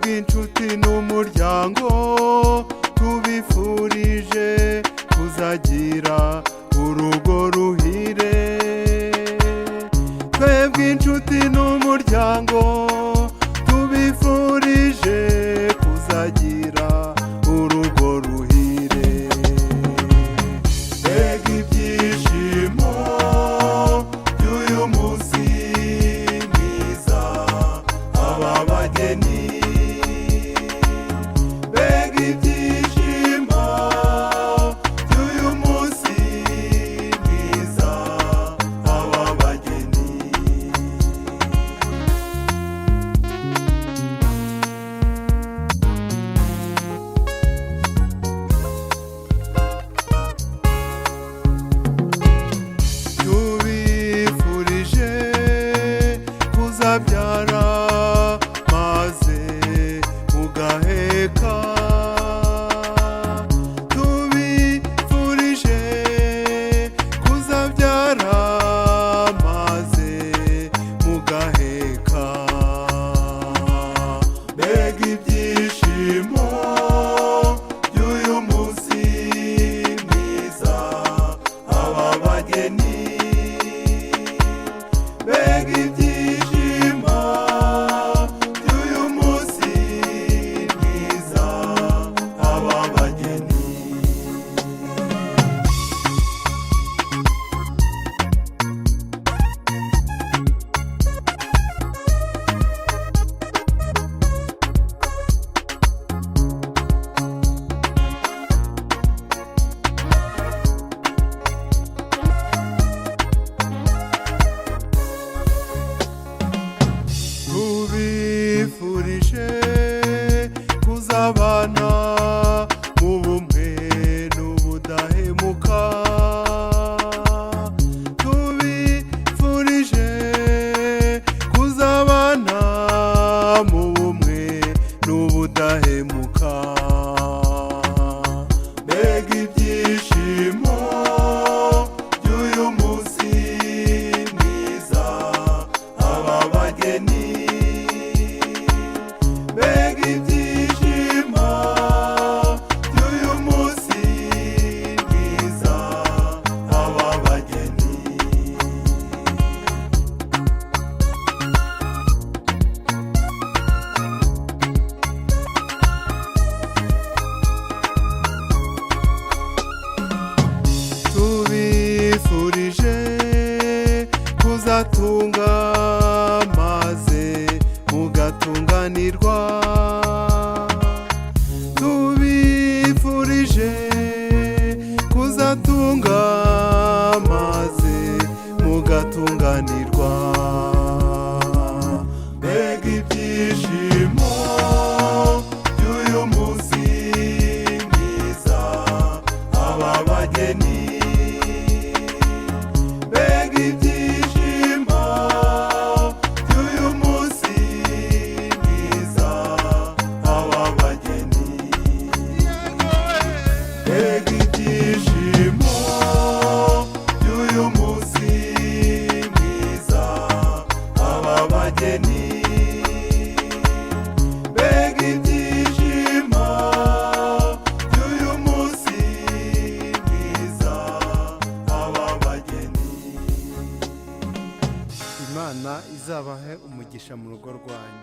bw'inshuti n'umuryango tubifurije kuzagira urugo ruhire. Twebwe inshuti n'umuryango tubifurije kuzagira urugo ruhire. Mbega ibyishimo by'uyu munsi mwiza aba bageni. Mbega ibyishimo by'uyu munsi mwiza aba bageni. Tubifurije kuzabyara maze mugaheka. Tubifurije kuzabyara maze mugaheka. Mbega ibyishimo by'uyu munsi mwiza aba bageni. Mbega ibyishimo by'uyu munsi mwiza aba bageni. Tubifurije kuzabana mu bumwe n'ubudahemuka. Tubifurije kuzabana mu bumwe n'ubudahemuka. Mbega ibyishimo by'uyu munsi mwiza aba bageni. Mbega ibyishimo by'uyu munsi mwiza aba bageni. Tubifurije kuzatunga maze mugatunganirwa. Tubifurije kuzatunga maze mugatunganirwa. Mbega ibyishimo by'uyu munsi mwiza aba bageni. Mbega ibyishimo by'uyu munsi mwiza aba bageni. Mbega ibyishimo by'uyu munsi mwiza aba bageni. Mbega ibyishimo by'uyu munsi mwiza aba bageni. Imana izabahe umugisha mu rugo rwanyu.